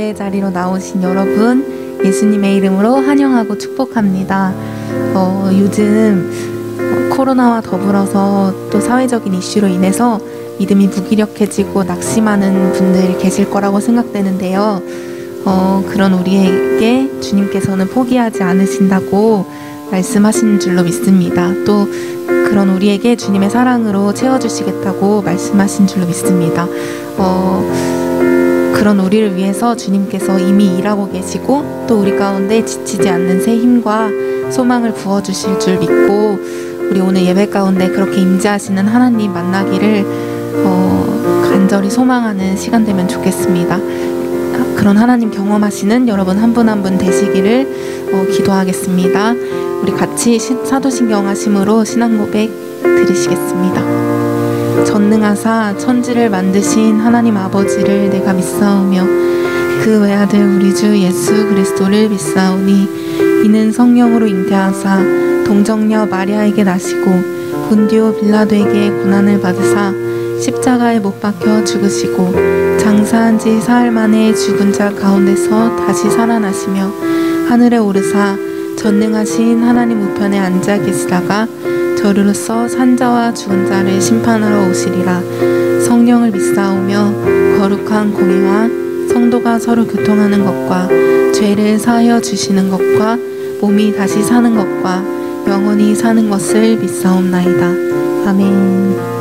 예배 자리로 나오신 여러분, 예수님의 이름으로 환영하고 축복합니다. 요즘 코로나와 더불어서 또 사회적인 이슈로 인해서 믿음이 무기력해지고 낙심하는 분들 계실 거라고 생각되는데요. 그런 우리에게 주님께서는 포기하지 않으신다고 말씀하신 줄로 믿습니다. 또 그런 우리에게 주님의 사랑으로 채워주시겠다고 말씀하신 줄로 믿습니다. 그런 우리를 위해서 주님께서 이미 일하고 계시고 또 우리 가운데 지치지 않는 새 힘과 소망을 부어주실 줄 믿고 우리 오늘 예배 가운데 그렇게 임재하시는 하나님 만나기를 간절히 소망하는 시간 되면 좋겠습니다. 그런 하나님 경험하시는 여러분 한 분 한 분 되시기를 기도하겠습니다. 우리 같이 사도신경 하심으로 신앙 고백 드리시겠습니다. 전능하사 천지를 만드신 하나님 아버지를 내가 믿사오며 그 외아들 우리 주 예수 그리스도를 믿사오니 이는 성령으로 잉태하사 동정녀 마리아에게 나시고 본디오 빌라도에게 고난을 받으사 십자가에 못 박혀 죽으시고 장사한 지 사흘 만에 죽은 자 가운데서 다시 살아나시며 하늘에 오르사 전능하신 하나님 우편에 앉아 계시다가 저리로서 산자와 죽은 자를 심판하러 오시리라. 성령을 믿사오며 거룩한 공의와 성도가 서로 교통하는 것과 죄를 사하여 주시는 것과 몸이 다시 사는 것과 영원히 사는 것을 믿사옵나이다. 아멘.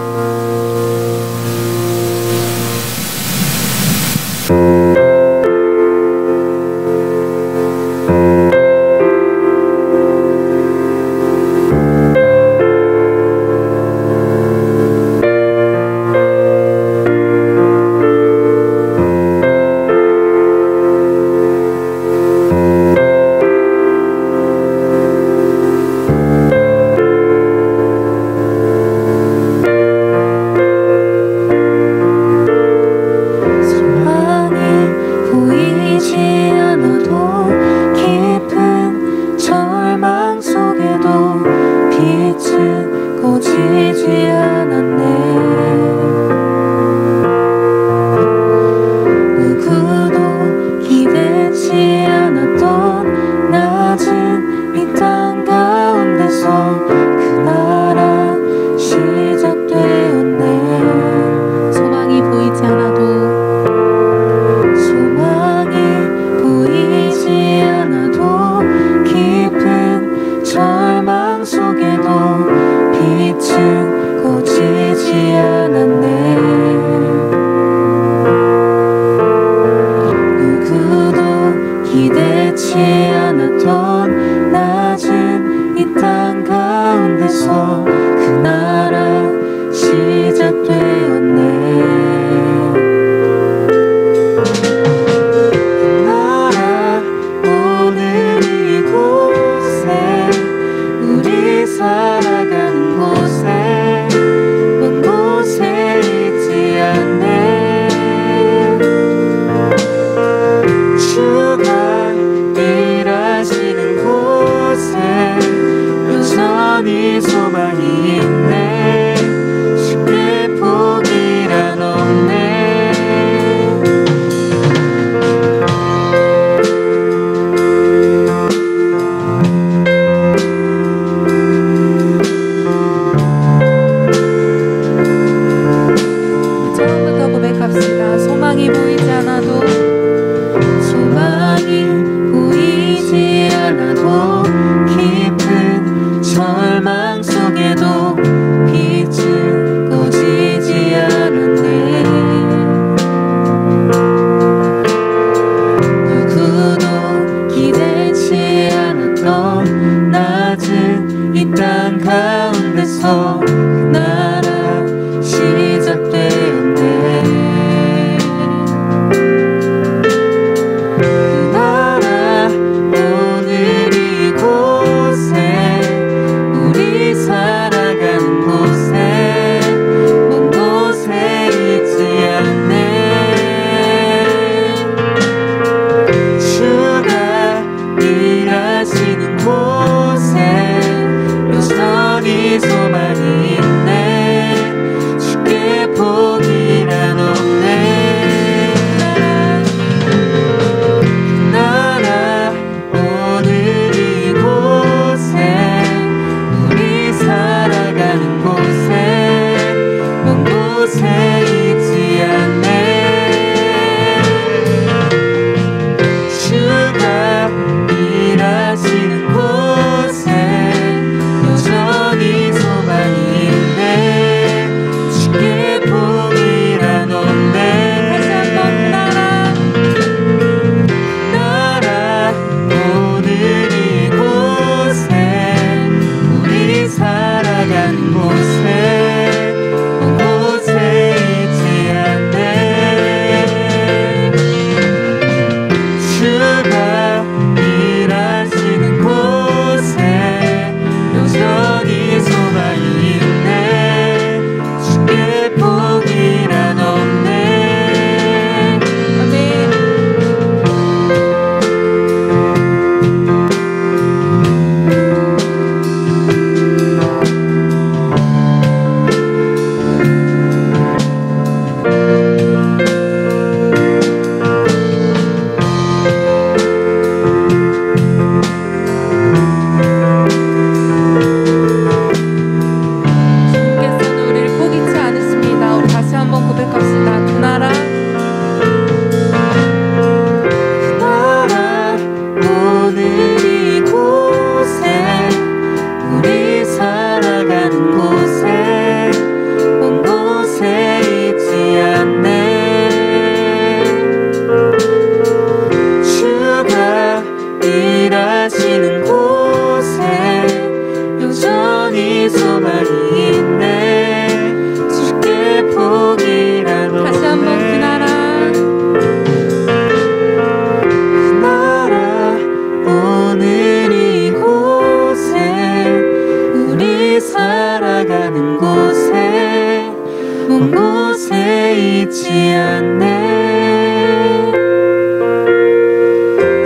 먼 곳에 있지 않네.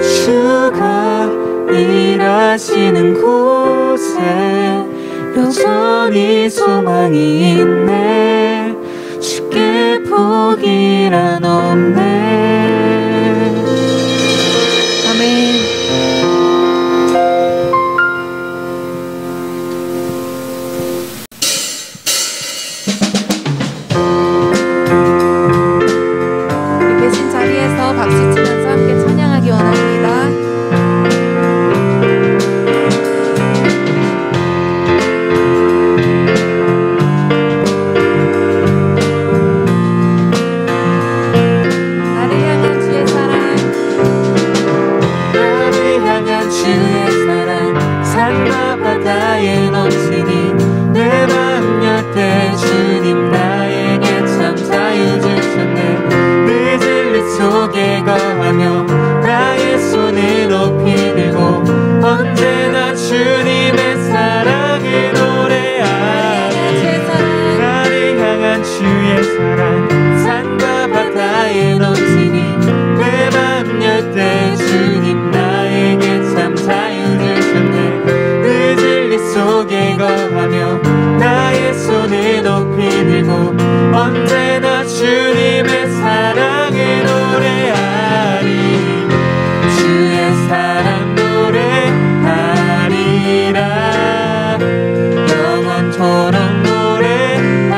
주가 일하시는 곳에 여전히 소망이 있네. 주께 포기란 없네. 아멘. 계신 자리에서 박수 치면서 함께 찬양하기 원합니다. 산과 바다에 넘치니 내 맘 여태 주님 나에게 참 자유 주셨네. 내 진리 속에 거하며 나의 손을 높이 들고 언제나 주님의 사랑을 노래하리. 나를 향한 주의 사랑 산과 바다에 넘치니 내 맘 여태 주님 나에게 참 자유 주셨네. 그 진리 속에 거하며 나의 손을 높이 들고 언제나 주님의 사랑을 노래하리. 주의 사랑 노래하리라. 영원토록 노래하리라.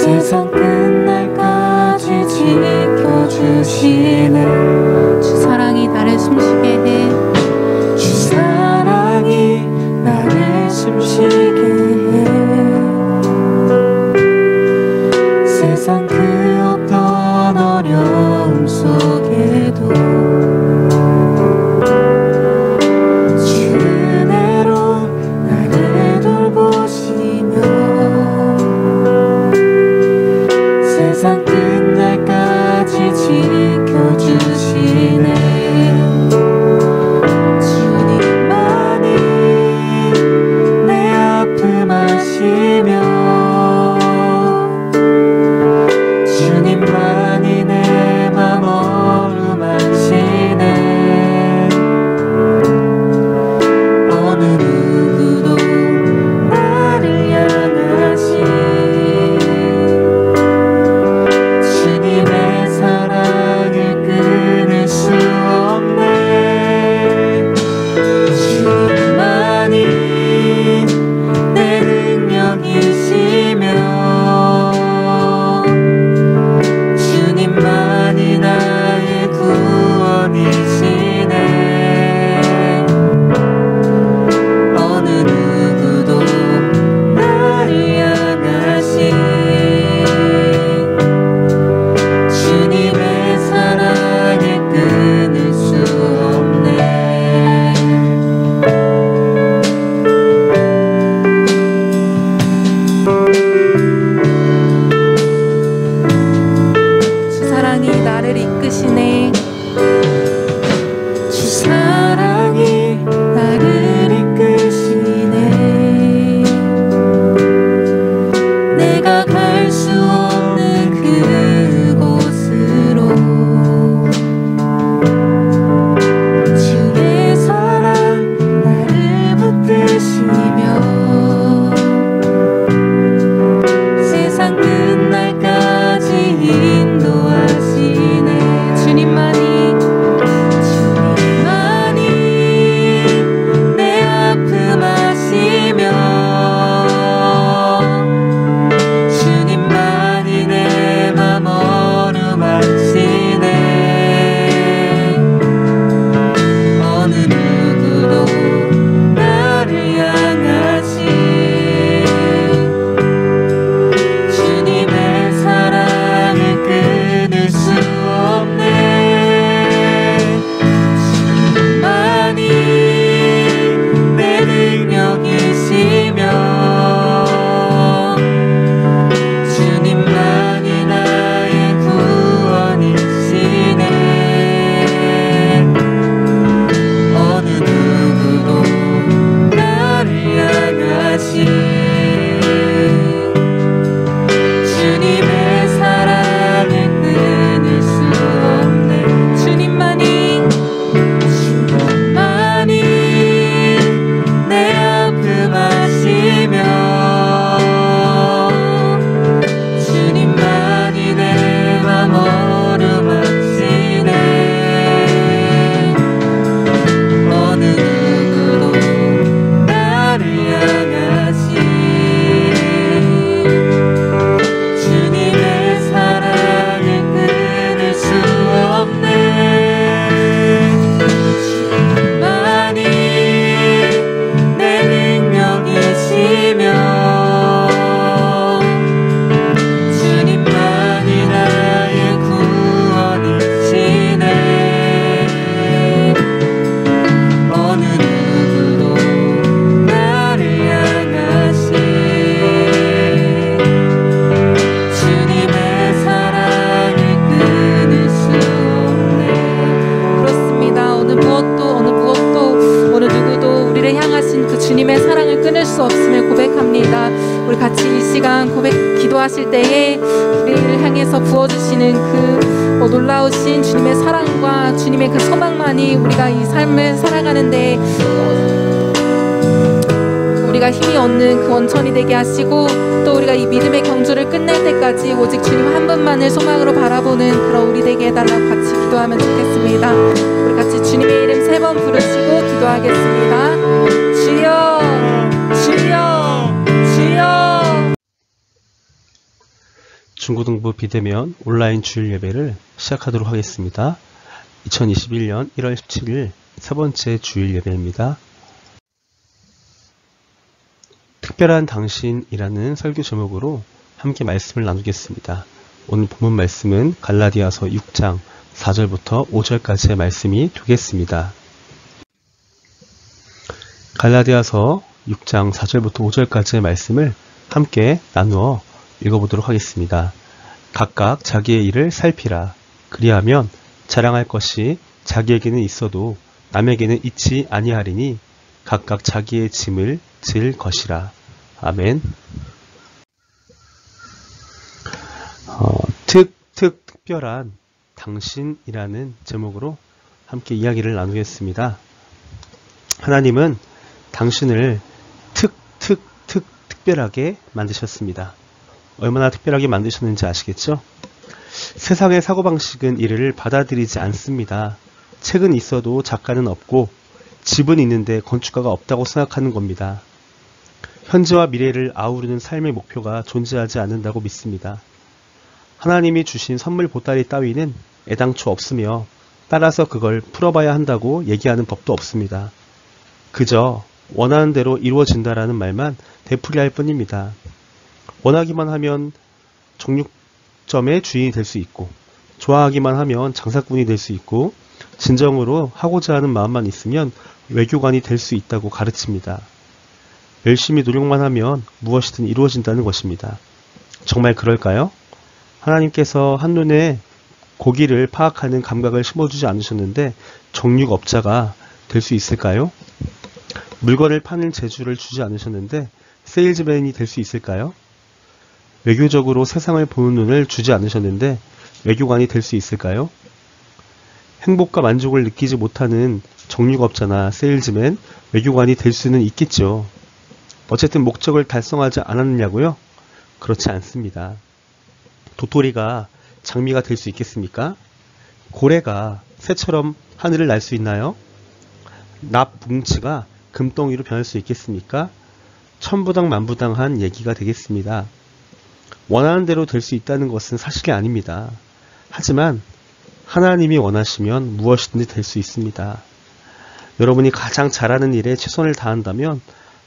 세상 끝날까지 지켜주시네. 주 사랑이 나를 숨쉬게 해. 주 사랑이 나를 숨쉬게 해. 세상 그 어떤 어려움 속에도 주 은혜로 나를 돌보시며 세상 끝날까지 지켜주시네. 주님만이 내 아픔 아시며 주님만이 내 맘 어루만시네. 어느 누구도 나를 향하신 주님의 사랑을 끊을 수 없네. 주님만이 내 능력이시며 주님만이 나의 구원이시네. 어느 누구도 나를 향하신 주님의 사랑을 끊을 수 없네. 주 사랑이 나를 이끄시네. 주 사랑이 나를 이끄시네. 내가 갈 수 없는 그곳으로 주의 사랑 나를 붙드시며 세상 끝날까지 인도하시네. 주님만이 내 아픔 아시며 주님만이 내 맘 어루만시네. 어느 누구도 나를 향하신 주님의 사랑을 끊을 수 없네. 주님만이 내 능력이시며 주님만이 나의 구원이시네. 어느 누구도 나를 향하신 주님의 사랑을 끊을 수 없네. 주님만이 내 아픔 아시며 주님만이 내 맘 어루만시네. 어느 누구도 나를 향하신 주님의 사랑을 끊을 수 없네. 주님만이 내 능력이시며 주님만이 나의 구원이시네. 어느 누구도 나를 향하신 주님의 사랑을 끊을 수 없네. 그렇습니다. 어느 무엇도 어느 누구도 우리를 향하신 그 주님의 사랑을 끊을 수 없음을 고백합니다. 우리 같이 이 시간 기도하실 때에 우리를 향해서 부어주시는 그 놀라우신 주님의 사랑과 주님의 그 소망만이 우리가 이 삶을 살아가는데 우리가 힘이 얻는 그 원천이 되게 하시고, 또 우리가 이 믿음의 경주를 끝낼 때까지 오직 주님 한 분만을 소망으로 바라보는 그런 우리 되게 해달라고 같이 기도하면 좋겠습니다. 우리 같이 주님의 이름 3번 부르시고 기도하겠습니다. 주여, 주여, 주여. 중고등부 비대면 온라인 주일 예배를 시작하도록 하겠습니다. 2021년 1월 17일 세 번째 주일 예배입니다. 특별한 당신이라는 설교 제목으로 함께 말씀을 나누겠습니다. 오늘 본문 말씀은 갈라디아서 6장 4절부터 5절까지의 말씀이 되겠습니다. 갈라디아서 6장 4절부터 5절까지의 말씀을 함께 나누어 읽어보도록 하겠습니다. 각각 자기의 일을 살피라. 그리하면 자랑할 것이 자기에게는 있어도 남에게는 있지 아니하리니 각각 자기의 짐을 질 것이라. 아멘. 특별한 당신이라는 제목으로 함께 이야기를 나누겠습니다. 하나님은 당신을 특별하게 만드셨습니다. 얼마나 특별하게 만드셨는지 아시겠죠? 세상의 사고방식은 이를 받아들이지 않습니다. 책은 있어도 작가는 없고 집은 있는데 건축가가 없다고 생각하는 겁니다. 현재와 미래를 아우르는 삶의 목표가 존재하지 않는다고 믿습니다. 하나님이 주신 선물 보따리 따위는 애당초 없으며 따라서 그걸 풀어봐야 한다고 얘기하는 법도 없습니다. 그저 원하는 대로 이루어진다라는 말만 되풀이할 뿐입니다. 원하기만 하면 정육점의 주인이 될 수 있고 좋아하기만 하면 장사꾼이 될 수 있고 진정으로 하고자 하는 마음만 있으면 외교관이 될 수 있다고 가르칩니다. 열심히 노력만 하면 무엇이든 이루어진다는 것입니다. 정말 그럴까요? 하나님께서 한눈에 고기를 파악하는 감각을 심어주지 않으셨는데 정육업자가 될 수 있을까요? 물건을 파는 재주를 주지 않으셨는데 세일즈맨이 될 수 있을까요? 외교적으로 세상을 보는 눈을 주지 않으셨는데 외교관이 될 수 있을까요? 행복과 만족을 느끼지 못하는 정육업자나 세일즈맨, 외교관이 될 수는 있겠죠. 어쨌든 목적을 달성하지 않았느냐고요? 그렇지 않습니다. 도토리가 장미가 될 수 있겠습니까? 고래가 새처럼 하늘을 날 수 있나요? 납뭉치가 금덩이로 변할 수 있겠습니까? 천부당 만부당한 얘기가 되겠습니다. 원하는 대로 될 수 있다는 것은 사실이 아닙니다. 하지만 하나님이 원하시면 무엇이든지 될 수 있습니다. 여러분이 가장 잘하는 일에 최선을 다한다면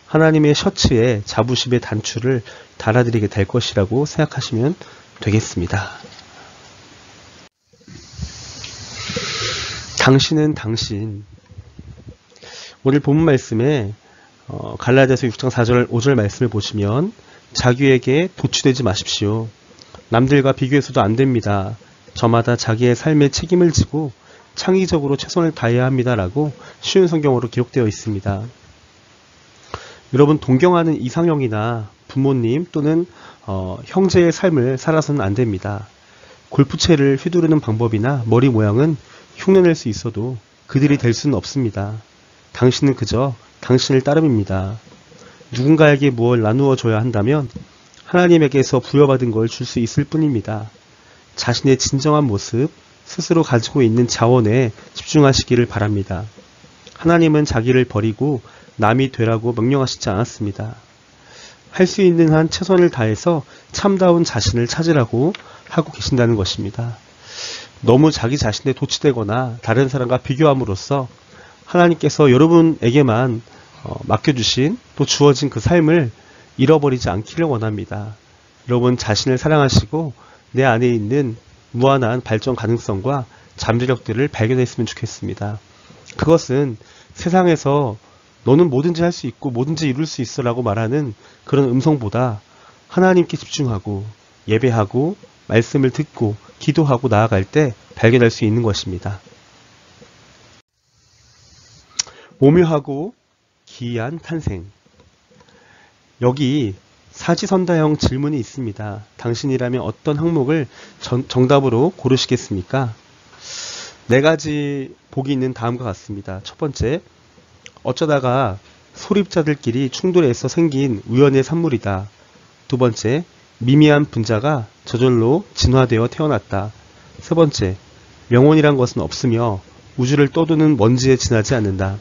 하나님의 셔츠에 자부심의 단추를 달아드리게 될 것이라고 생각하시면 되겠습니다. 당신은 당신. 오늘 본문 말씀에 갈라디아서 6장 4절 5절 말씀을 보시면 자기에게 도취되지 마십시오. 남들과 비교해서도 안 됩니다. 저마다 자기의 삶의 책임을 지고 창의적으로 최선을 다해야 합니다라고 쉬운 성경으로 기록되어 있습니다. 여러분 동경하는 이상형이나 부모님 또는 형제의 삶을 살아서는 안 됩니다. 골프채를 휘두르는 방법이나 머리 모양은 흉내낼 수 있어도 그들이 될 수는 없습니다. 당신은 그저 당신을 따름입니다. 누군가에게 무엇을 나누어 줘야 한다면 하나님에게서 부여받은 걸 줄 수 있을 뿐입니다. 자신의 진정한 모습, 스스로 가지고 있는 자원에 집중하시기를 바랍니다. 하나님은 자기를 버리고 남이 되라고 명령하시지 않았습니다. 할 수 있는 한 최선을 다해서 참다운 자신을 찾으라고 하고 계신다는 것입니다. 너무 자기 자신에 도취되거나 다른 사람과 비교함으로써 하나님께서 여러분에게만 맡겨주신 또 주어진 그 삶을 잃어버리지 않기를 원합니다. 여러분 자신을 사랑하시고 내 안에 있는 무한한 발전 가능성과 잠재력들을 발견했으면 좋겠습니다. 그것은 세상에서 너는 뭐든지 할 수 있고 뭐든지 이룰 수 있어 라고 말하는 그런 음성보다 하나님께 집중하고 예배하고 말씀을 듣고 기도하고 나아갈 때 발견할 수 있는 것입니다. 오묘하고 기이한 탄생. 여기 사지선다형 질문이 있습니다. 당신이라면 어떤 항목을 정답으로 고르시겠습니까? 4가지 복이 있는 다음과 같습니다. 첫 번째, 어쩌다가 소립자들끼리 충돌해서 생긴 우연의 산물이다. 두 번째, 미미한 분자가 저절로 진화되어 태어났다. 세 번째, 영혼이란 것은 없으며 우주를 떠도는 먼지에 지나지 않는다.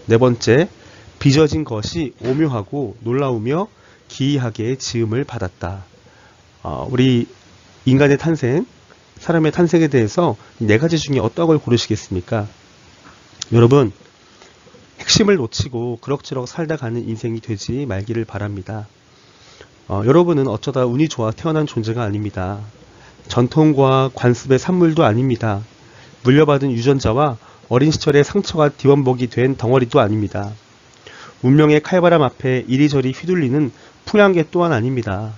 네 번째, 빚어진 것이 오묘하고 놀라우며 기이하게 지음을 받았다. 우리 인간의 탄생, 사람의 탄생에 대해서 이 네 가지 중에 어떤 걸 고르시겠습니까? 여러분, 핵심을 놓치고 그럭저럭 살다 가는 인생이 되지 말기를 바랍니다. 여러분은 어쩌다 운이 좋아 태어난 존재가 아닙니다. 전통과 관습의 산물도 아닙니다. 물려받은 유전자와 어린 시절의 상처가 뒤원복이 된 덩어리도 아닙니다. 운명의 칼바람 앞에 이리저리 휘둘리는 풍향계 또한 아닙니다.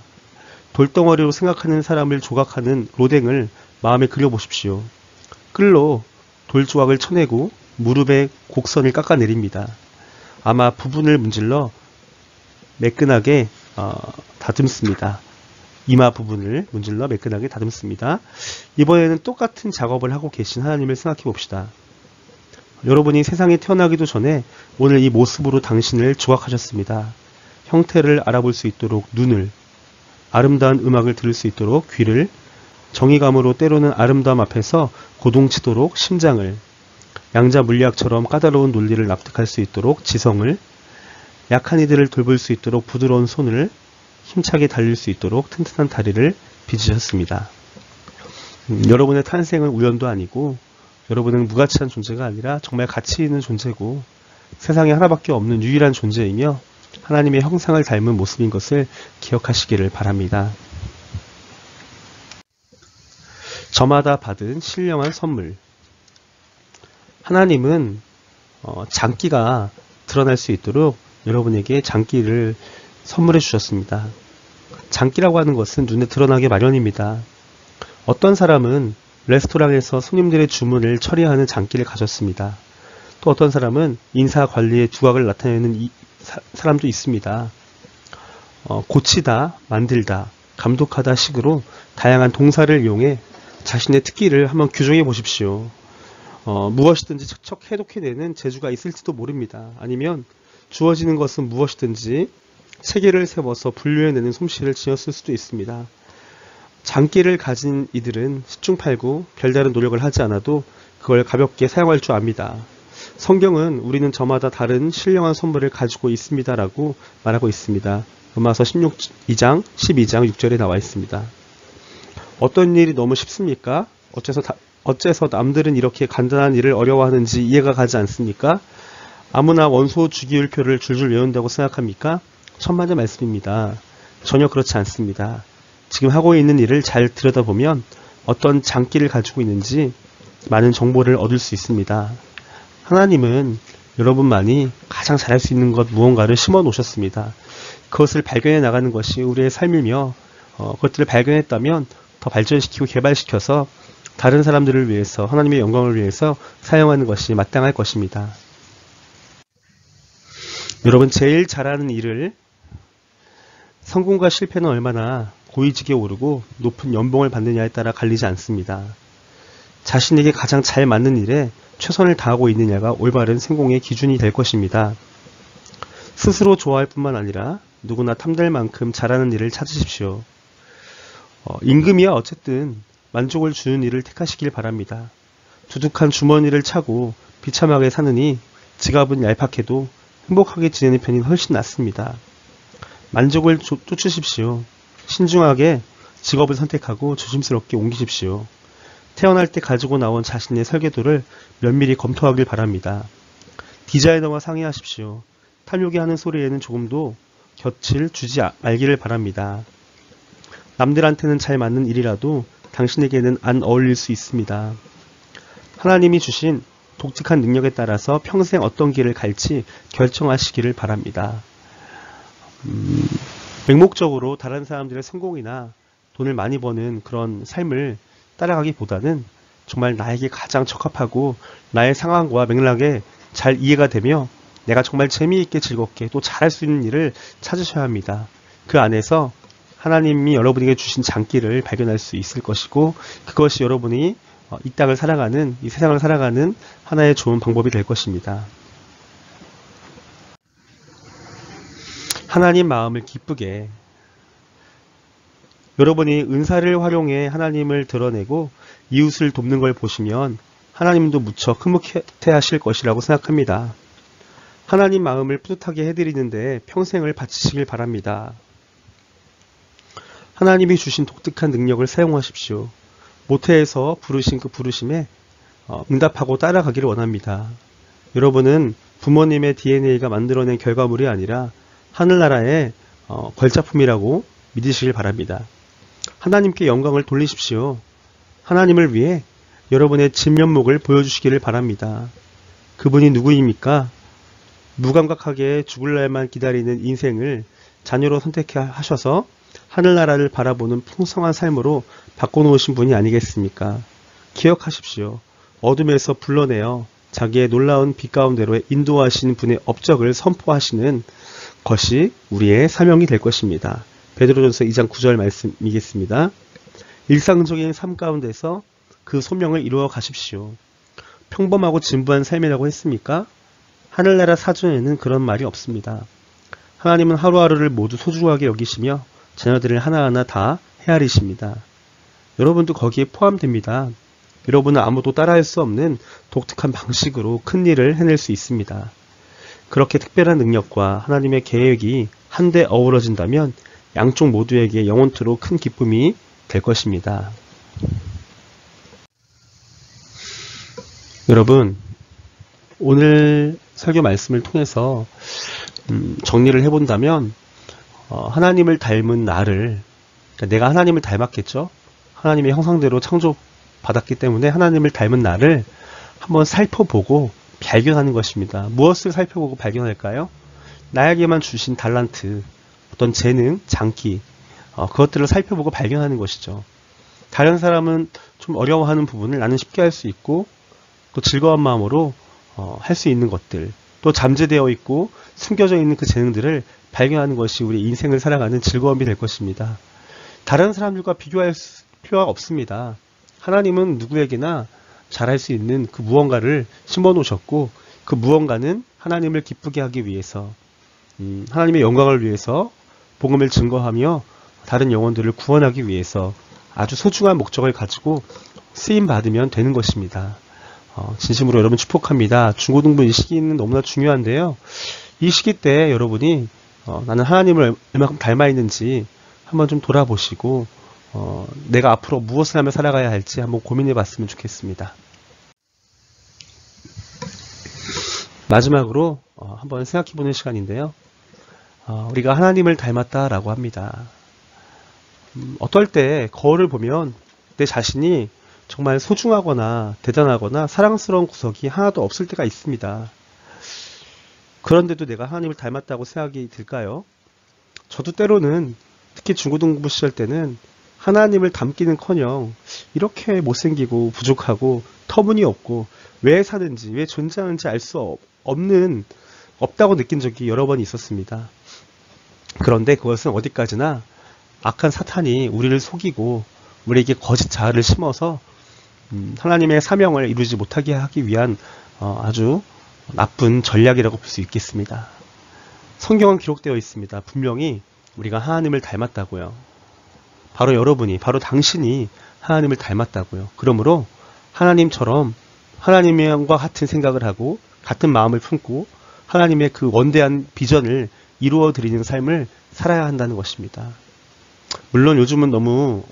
돌덩어리로 생각하는 사람을 조각하는 로댕을 마음에 그려보십시오. 끌로 돌조각을 쳐내고 무릎에 곡선을 깎아내립니다. 아마 부분을 문질러 매끈하게 다듬습니다. 이마 부분을 문질러 매끈하게 다듬습니다. 이번에는 똑같은 작업을 하고 계신 하나님을 생각해 봅시다. 여러분이 세상에 태어나기도 전에 오늘 이 모습으로 당신을 조각하셨습니다. 형태를 알아볼 수 있도록 눈을, 아름다운 음악을 들을 수 있도록 귀를, 정의감으로 때로는 아름다움 앞에서 고동치도록 심장을, 양자 물리학처럼 까다로운 논리를 납득할 수 있도록 지성을, 약한 이들을 돌볼 수 있도록 부드러운 손을, 힘차게 달릴 수 있도록 튼튼한 다리를 빚으셨습니다. 여러분의 탄생은 우연도 아니고 여러분은 무가치한 존재가 아니라 정말 가치 있는 존재고 세상에 하나밖에 없는 유일한 존재이며 하나님의 형상을 닮은 모습인 것을 기억하시기를 바랍니다. 저마다 받은 신령한 선물. 하나님은 장기가 드러날 수 있도록 여러분에게 장기를 선물해 주셨습니다. 장기라고 하는 것은 눈에 드러나게 마련입니다. 어떤 사람은 레스토랑에서 손님들의 주문을 처리하는 장기를 가졌습니다. 또 어떤 사람은 인사 관리의 두각을 나타내는 사람도 있습니다. 고치다, 만들다, 감독하다 식으로 다양한 동사를 이용해 자신의 특기를 한번 규정해 보십시오. 무엇이든지 척척 해독해내는 재주가 있을지도 모릅니다. 아니면 주어지는 것은 무엇이든지 체계를 세워서 분류해내는 솜씨를 지녔을 수도 있습니다. 장기를 가진 이들은 시중팔구 별다른 노력을 하지 않아도 그걸 가볍게 사용할 줄 압니다. 성경은 우리는 저마다 다른 신령한 선물을 가지고 있습니다 라고 말하고 있습니다. 로마서 12장 6절에 나와 있습니다. 어떤 일이 너무 쉽습니까? 어째서 남들은 이렇게 간단한 일을 어려워하는지 이해가 가지 않습니까? 아무나 원소 주기율표를 줄줄 외운다고 생각합니까? 천만의 말씀입니다. 전혀 그렇지 않습니다. 지금 하고 있는 일을 잘 들여다보면 어떤 장기를 가지고 있는지 많은 정보를 얻을 수 있습니다. 하나님은 여러분만이 가장 잘할 수 있는 것 무언가를 심어 놓으셨습니다. 그것을 발견해 나가는 것이 우리의 삶이며 그것들을 발견했다면 더 발전시키고 개발시켜서 다른 사람들을 위해서 하나님의 영광을 위해서 사용하는 것이 마땅할 것입니다. 여러분 제일 잘하는 일을 성공과 실패는 얼마나 고위직에 오르고 높은 연봉을 받느냐에 따라 갈리지 않습니다. 자신에게 가장 잘 맞는 일에 최선을 다하고 있느냐가 올바른 성공의 기준이 될 것입니다. 스스로 좋아할 뿐만 아니라 누구나 탐낼 만큼 잘하는 일을 찾으십시오. 임금이야 어쨌든 만족을 주는 일을 택하시길 바랍니다. 두둑한 주머니를 차고 비참하게 사느니 지갑은 얄팍해도 행복하게 지내는 편이 훨씬 낫습니다. 만족을 쫓으십시오. 신중하게 직업을 선택하고 조심스럽게 옮기십시오. 태어날 때 가지고 나온 자신의 설계도를 면밀히 검토하길 바랍니다. 디자이너와 상의하십시오. 탐욕이 하는 소리에는 조금도 곁을 주지 말기를 바랍니다. 남들한테는 잘 맞는 일이라도 당신에게는 안 어울릴 수 있습니다. 하나님이 주신 독특한 능력에 따라서 평생 어떤 길을 갈지 결정하시기를 바랍니다. 맹목적으로 다른 사람들의 성공이나 돈을 많이 버는 그런 삶을 따라가기보다는 정말 나에게 가장 적합하고 나의 상황과 맥락에 잘 이해가 되며 내가 정말 재미있게 즐겁게 또 잘할 수 있는 일을 찾으셔야 합니다. 그 안에서 하나님이 여러분에게 주신 장기를 발견할 수 있을 것이고 그것이 여러분이 이 땅을 살아가는, 이 세상을 살아가는 하나의 좋은 방법이 될 것입니다. 하나님 마음을 기쁘게 여러분이 은사를 활용해 하나님을 드러내고 이웃을 돕는 걸 보시면 하나님도 무척 흐뭇해 하실 것이라고 생각합니다. 하나님 마음을 뿌듯하게 해드리는데 평생을 바치시길 바랍니다. 하나님이 주신 독특한 능력을 사용하십시오. 모태에서 부르신 그 부르심에 응답하고 따라가기를 원합니다. 여러분은 부모님의 DNA가 만들어낸 결과물이 아니라 하늘나라의 걸작품이라고 믿으시길 바랍니다. 하나님께 영광을 돌리십시오. 하나님을 위해 여러분의 진면목을 보여주시기를 바랍니다. 그분이 누구입니까? 무감각하게 죽을 날만 기다리는 인생을 자녀로 선택하셔서 하늘나라를 바라보는 풍성한 삶으로 바꿔놓으신 분이 아니겠습니까? 기억하십시오. 어둠에서 불러내어 자기의 놀라운 빛 가운데로 인도하시는 분의 업적을 선포하시는 것이 우리의 사명이 될 것입니다. 베드로전서 2장 9절 말씀이겠습니다. 일상적인 삶 가운데서 그 소명을 이루어 가십시오. 평범하고 진부한 삶이라고 했습니까? 하늘나라 사전에는 그런 말이 없습니다. 하나님은 하루하루를 모두 소중하게 여기시며 자녀들을 하나하나 다 헤아리십니다. 여러분도 거기에 포함됩니다. 여러분은 아무도 따라할 수 없는 독특한 방식으로 큰 일을 해낼 수 있습니다. 그렇게 특별한 능력과 하나님의 계획이 한데 어우러진다면 양쪽 모두에게 영원토록 큰 기쁨이 될 것입니다. 여러분, 오늘 설교 말씀을 통해서 정리를 해본다면 하나님을 닮은 나를, 그러니까 내가 하나님을 닮았겠죠? 하나님의 형상대로 창조받았기 때문에 하나님을 닮은 나를 한번 살펴보고 발견하는 것입니다. 무엇을 살펴보고 발견할까요? 나에게만 주신 달란트, 어떤 재능, 장기, 그것들을 살펴보고 발견하는 것이죠. 다른 사람은 좀 어려워하는 부분을 나는 쉽게 할 수 있고 또 즐거운 마음으로 할 수 있는 것들, 또 잠재되어 있고 숨겨져 있는 그 재능들을 발견하는 것이 우리 인생을 살아가는 즐거움이 될 것입니다. 다른 사람들과 비교할 필요가 없습니다. 하나님은 누구에게나 잘할 수 있는 그 무언가를 심어 놓으셨고, 그 무언가는 하나님을 기쁘게 하기 위해서, 하나님의 영광을 위해서 복음을 증거하며 다른 영혼들을 구원하기 위해서 아주 소중한 목적을 가지고 쓰임 받으면 되는 것입니다. 진심으로 여러분 축복합니다. 중고등부 이 시기는 너무나 중요한데요. 이 시기 때 여러분이 나는 하나님을 얼마큼 닮아 있는지 한번 좀 돌아보시고 내가 앞으로 무엇을 하며 살아가야 할지 한번 고민해 봤으면 좋겠습니다. 마지막으로 한번 생각해 보는 시간인데요. 우리가 하나님을 닮았다라고 합니다. 어떨 때 거울을 보면 내 자신이 정말 소중하거나 대단하거나 사랑스러운 구석이 하나도 없을 때가 있습니다. 그런데도 내가 하나님을 닮았다고 생각이 들까요? 저도 때로는 특히 중고등부 시절 때는 하나님을 닮기는커녕 이렇게 못생기고 부족하고 터무니없고 왜 사는지 왜 존재하는지 알 수 없다고 느낀 적이 여러 번 있었습니다. 그런데 그것은 어디까지나 악한 사탄이 우리를 속이고 우리에게 거짓 자아를 심어서 하나님의 사명을 이루지 못하게 하기 위한 아주 나쁜 전략이라고 볼 수 있겠습니다. 성경은 기록되어 있습니다. 분명히 우리가 하나님을 닮았다고요. 바로 여러분이, 바로 당신이 하나님을 닮았다고요. 그러므로 하나님처럼 하나님과 같은 생각을 하고 같은 마음을 품고 하나님의 그 원대한 비전을 이루어 드리는 삶을 살아야 한다는 것입니다. 물론 요즘은 너무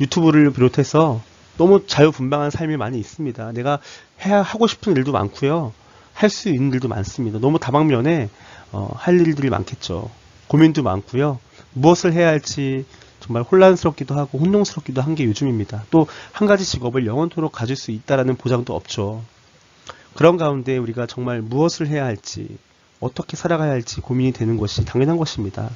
유튜브를 비롯해서 너무 자유분방한 삶이 많이 있습니다. 내가 하고 싶은 일도 많고요. 할 수 있는 일도 많습니다. 너무 다방면에 할 일들이 많겠죠. 고민도 많고요. 무엇을 해야 할지 정말 혼란스럽기도 하고 혼동스럽기도 한 게 요즘입니다. 또 한 가지 직업을 영원토록 가질 수 있다라는 보장도 없죠. 그런 가운데 우리가 정말 무엇을 해야 할지, 어떻게 살아가야 할지 고민이 되는 것이 당연한 것입니다.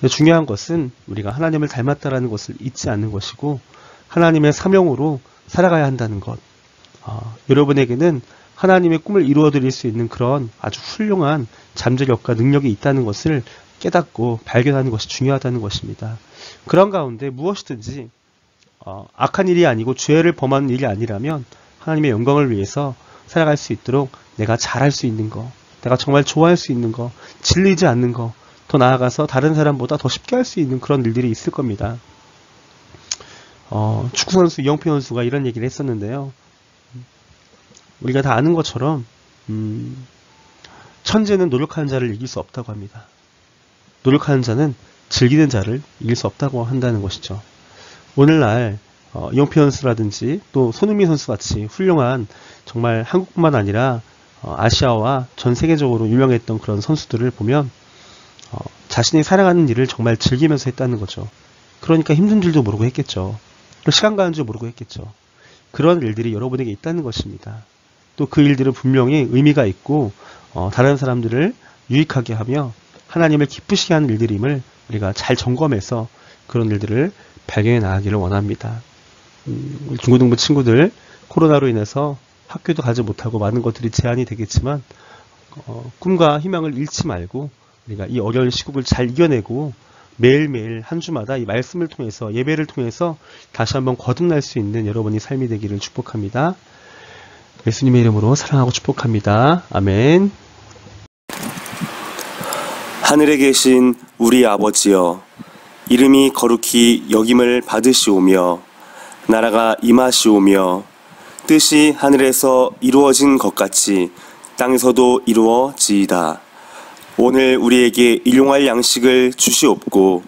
근데 중요한 것은 우리가 하나님을 닮았다라는 것을 잊지 않는 것이고 하나님의 사명으로 살아가야 한다는 것. 여러분에게는 하나님의 꿈을 이루어 드릴 수 있는 그런 아주 훌륭한 잠재력과 능력이 있다는 것을 깨닫고 발견하는 것이 중요하다는 것입니다. 그런 가운데 무엇이든지 악한 일이 아니고 죄를 범하는 일이 아니라면 하나님의 영광을 위해서 살아갈 수 있도록 내가 잘할 수 있는 거, 내가 정말 좋아할 수 있는 거, 질리지 않는 거, 더 나아가서 다른 사람보다 더 쉽게 할 수 있는 그런 일들이 있을 겁니다. 축구선수 이영표 선수가 이런 얘기를 했었는데요. 우리가 다 아는 것처럼 천재는 노력하는 자를 이길 수 없다고 합니다. 노력하는 자는 즐기는 자를 이길 수 없다고 한다는 것이죠. 오늘날 이용표 선수라든지 또 손흥민 선수 같이 훌륭한 정말 한국뿐만 아니라 아시아와 전 세계적으로 유명했던 그런 선수들을 보면 자신이 살아가는 일을 정말 즐기면서 했다는 거죠. 그러니까 힘든 줄도 모르고 했겠죠. 또 시간 가는 줄 모르고 했겠죠. 그런 일들이 여러분에게 있다는 것입니다. 또 그 일들은 분명히 의미가 있고 다른 사람들을 유익하게 하며 하나님을 기쁘시게 하는 일들임을 우리가 잘 점검해서 그런 일들을 발견해 나가기를 원합니다. 중고등부 친구들 코로나로 인해서 학교도 가지 못하고 많은 것들이 제한이 되겠지만 꿈과 희망을 잃지 말고 우리가 이 어려운 시국을 잘 이겨내고 매일매일 한 주마다 이 말씀을 통해서 예배를 통해서 다시 한번 거듭날 수 있는 여러분이 삶이 되기를 축복합니다. 예수님의 이름으로 사랑하고 축복합니다. 아멘. 하늘에 계신 우리 아버지여, 이름이 거룩히 여김을 받으시오며 나라가 임하시오며 뜻이 하늘에서 이루어진 것 같이 땅에서도 이루어지이다. 오늘 우리에게 일용할 양식을 주시옵고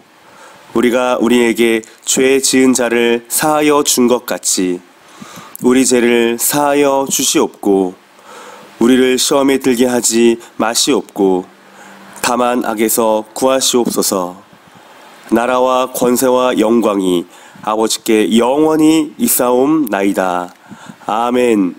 우리가 우리에게 죄 지은 자를 사하여 준 것 같이 우리 죄를 사하여 주시옵고 우리를 시험에 들게 하지 마시옵고 다만 악에서 구하시옵소서. 나라와 권세와 영광이 아버지께 영원히 있사옵나이다. 아멘.